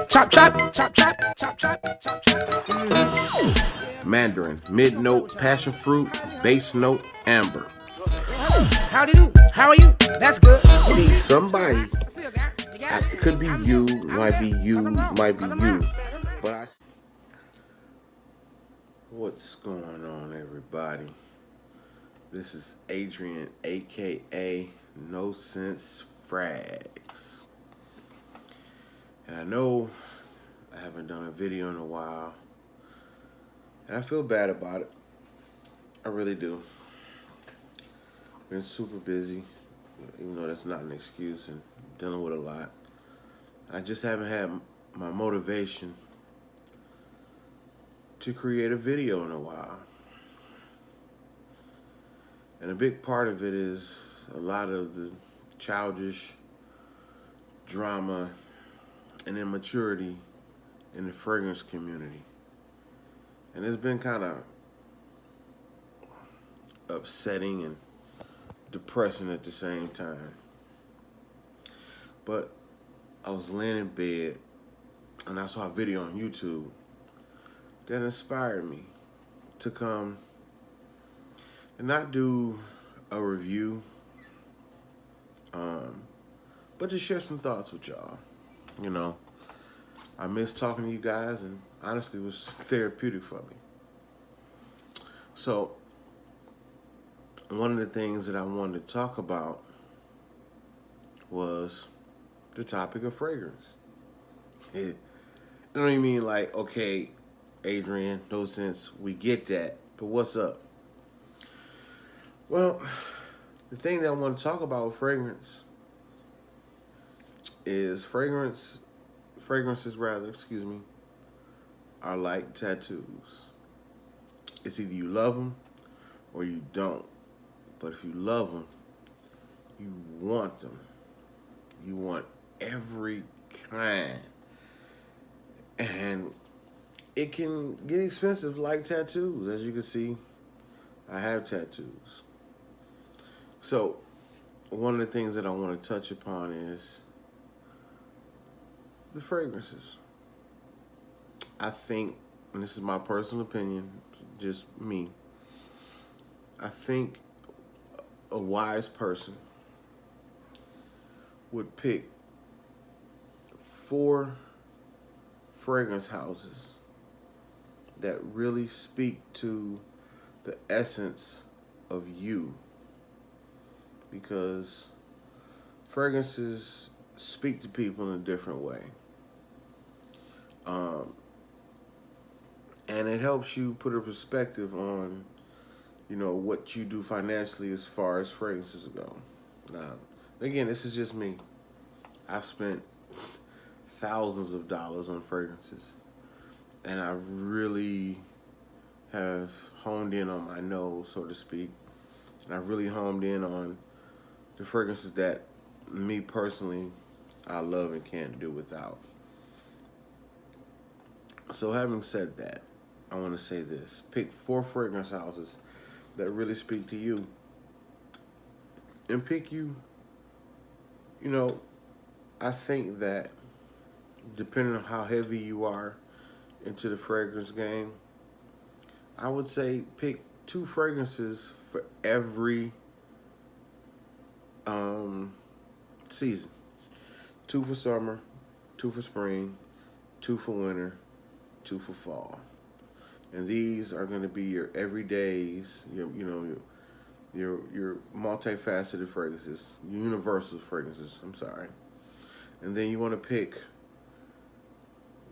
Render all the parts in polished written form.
Chop, chop, chop, chop, chop, chop, chop, chop. Mandarin, mid note, passion fruit, base note, amber. Howdy do? How are you? That's good. See, somebody, it could be you, might be you, might be you, but what's going on, everybody? This is Adrian, aka No Sense Frags, and I know I haven't done a video in a while, and I feel bad about it. I really do. Been super busy, even though that's not an excuse, and dealing with a lot. I just haven't had my motivation to create a video in a while. And a big part of it is a lot of the childish drama and immaturity in the fragrance community. And it's been kind of upsetting and depressing at the same time. But I was laying in bed and I saw a video on YouTube that inspired me to come and not do a review, but to share some thoughts with y'all. You know, I miss talking to you guys, and honestly, it was therapeutic for me. So, one of the things that I wanted to talk about was the topic of fragrance. I don't even mean like, okay, Adrian, no sense, we get that, but what's up? Well, the thing that I want to talk about with fragrance is fragrances are like tattoos. It's either you love them or you don't. But if you love them, you want them. You want every kind. And it can get expensive like tattoos. As you can see, I have tattoos. So, one of the things that I want to touch upon is the fragrances. I think, and this is my personal opinion, just me, I think a wise person would pick 4 fragrance houses that really speak to the essence of you, because fragrances speak to people in a different way, and it helps you put a perspective on, you know, what you do financially as far as fragrances go. Now, again, this is just me. I've spent thousands of dollars on fragrances, and I really have honed in on my nose, so to speak, and I've really honed in on the fragrances that me personally, I love and can't do without. So having said that, I want to say this. Pick 4 fragrance houses that really speak to you. And pick you know, I think that depending on how heavy you are into the fragrance game, I would say pick 2 fragrances for every season. 2 for summer, 2 for spring, 2 for winter, 2 for fall. And these are going to be your everydays, your multifaceted fragrances, universal fragrances, I'm sorry. And then you want to pick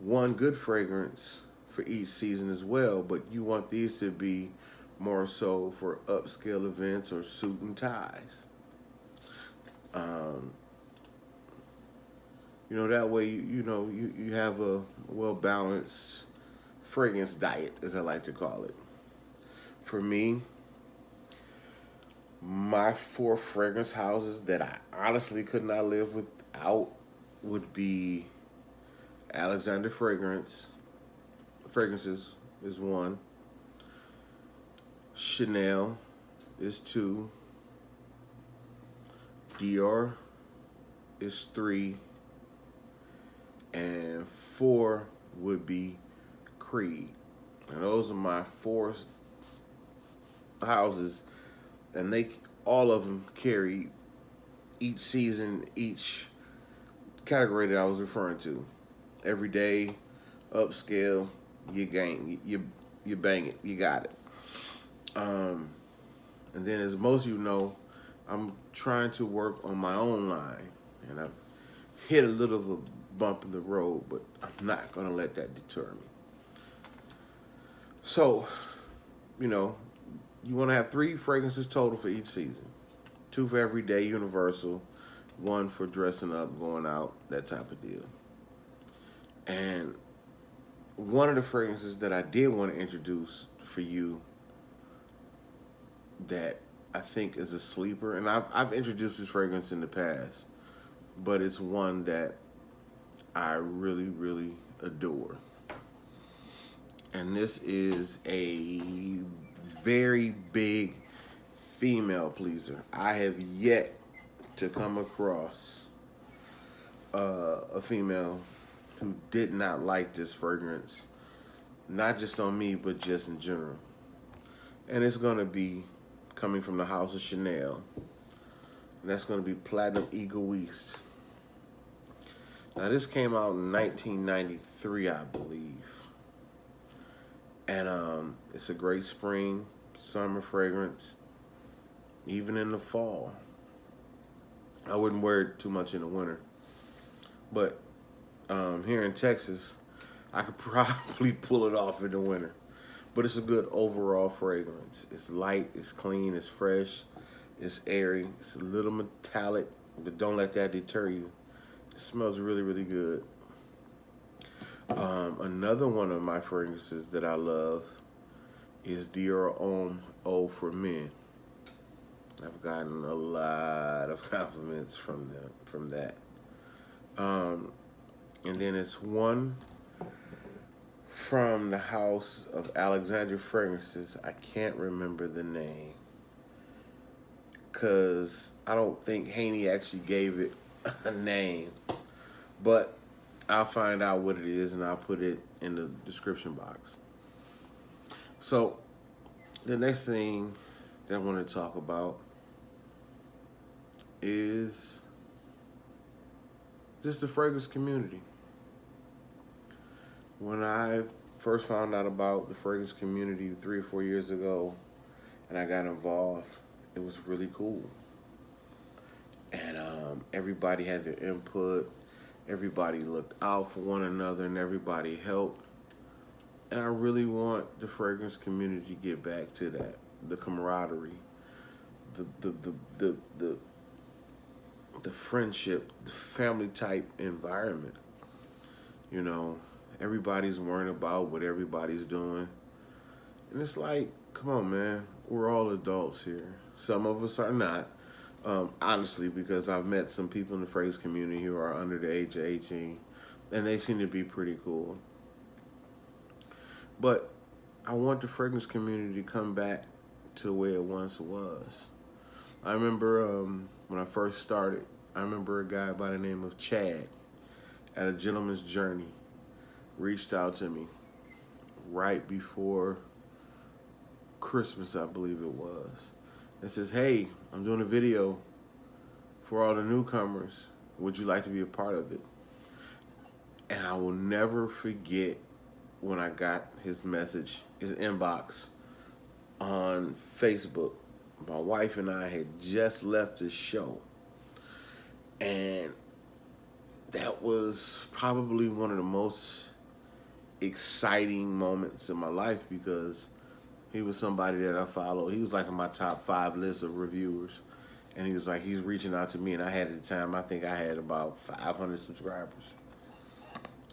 1 good fragrance for each season as well, but you want these to be more so for upscale events or suit and ties. That way you have a well-balanced fragrance diet, as I like to call it. For me, my 4 fragrance houses that I honestly could not live without would be Alexander Fragrances is 1. Chanel is 2. Dior is 3. and 4 would be Creed. And those are my 4 houses, and they all of them carry each season, each category that I was referring to. Everyday, upscale, you bang it, you got it. And then, as most of you know, I'm trying to work on my own line, and I've hit a little of a bump in the road, but I'm not gonna let that deter me. So, you know, you want to have 3 fragrances total for each season. 2 for everyday, universal. 1 for dressing up, going out, that type of deal. And one of the fragrances that I did want to introduce for you that I think is a sleeper, and I've introduced this fragrance in the past, but it's one that I really, really adore. And this is a very big female pleaser. I have yet to come across a female who did not like this fragrance, not just on me, but just in general. And it's going to be coming from the house of Chanel. And that's going to be Platinum Egoist. Now, this came out in 1993, I believe. And it's a great spring, summer fragrance, even in the fall. I wouldn't wear it too much in the winter. But here in Texas, I could probably pull it off in the winter. But it's a good overall fragrance. It's light, it's clean, it's fresh, it's airy, it's a little metallic, but don't let that deter you. It smells really, really good. Another one of my fragrances that I love is Dior Homme Eau for Men. I've gotten a lot of compliments from that. And then it's one from the house of Alexandria Fragrances. I can't remember the name, because I don't think Haney actually gave it a name. But I'll find out what it is, and I'll put it in the description box. So the next thing that I want to talk about is just the fragrance community. When I first found out about the fragrance community 3 or 4 years ago, and I got involved, it was really cool. And everybody had their input. Everybody looked out for one another, and everybody helped. And I really want the fragrance community to get back to that, the camaraderie, the friendship, the family type environment. You know, everybody's worrying about what everybody's doing. And it's like, come on, man, we're all adults here. Some of us are not, honestly, because I've met some people in the fragrance community who are under the age of 18, and they seem to be pretty cool. But I want the fragrance community to come back to where it once was. I remember when I first started, I remember a guy by the name of Chad at A Gentleman's Journey reached out to me right before Christmas, I believe it was, and says, hey, I'm doing a video for all the newcomers. Would you like to be a part of it? And I will never forget when I got his message, his inbox on Facebook. My wife and I had just left the show, and that was probably one of the most exciting moments in my life, because he was somebody that I followed. He was like in my top 5 list of reviewers, and he was like, he's reaching out to me, and I had at the time, I think I had about 500 subscribers,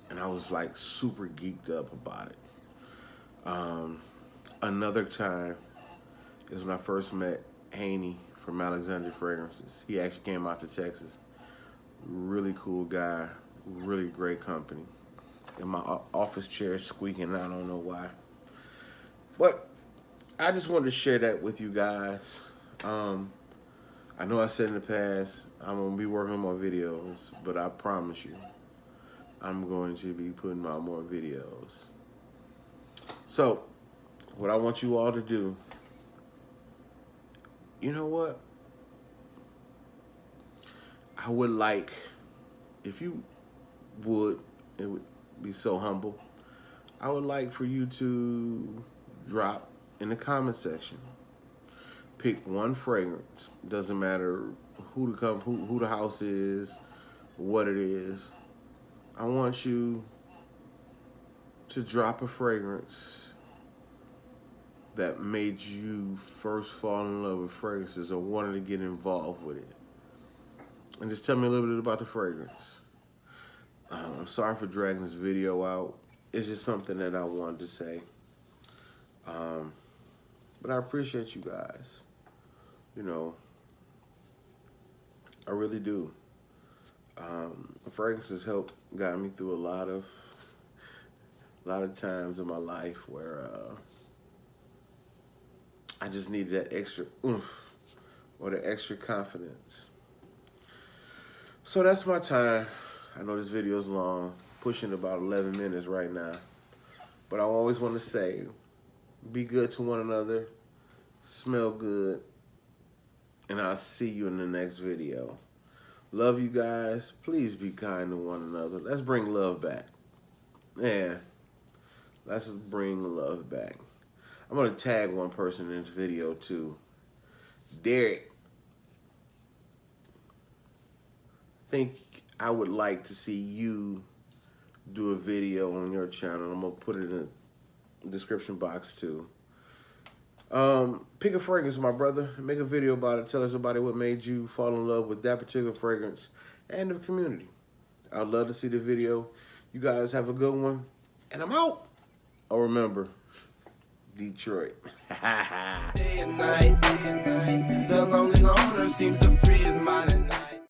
and I was like super geeked up about it. Another time is when I first met Haney from Alexandria Fragrances. He actually came out to Texas. Really cool guy, really great company. And my office chair is squeaking, I don't know why. But I just wanted to share that with you guys. I know I said in the past, I'm gonna be working on my videos, but I promise you, I'm going to be putting out more videos. So, what I want you all to do, you know what? I would like, if you would, it would be so humble, I would like for you to drop in the comment section. Pick one fragrance. Doesn't matter who the house is, what it is. I want you to drop a fragrance that made you first fall in love with fragrances or wanted to get involved with it. And just tell me a little bit about the fragrance. I'm sorry for dragging this video out. It's just something that I wanted to say. But I appreciate you guys. You know, I really do. Fragrances got me through a lot of times in my life where I just needed that extra oomph or the extra confidence. So that's my time. I know this video is long, pushing about 11 minutes right now. But I always want to say, be good to one another, smell good, and I'll see you in the next video. Love you guys. Please be kind to one another. Let's bring love back. Yeah, let's bring love back. I'm going to tag one person in this video too. Derek. Think I would like to see you do a video on your channel. I'm going to put it in the description box too. Pick a fragrance, my brother. Make a video about it. Tell us about it, what made you fall in love with that particular fragrance and the community. I'd love to see the video. You guys have a good one. And I'm out. Oh, remember, Detroit. Day and night, the lonely loner seems to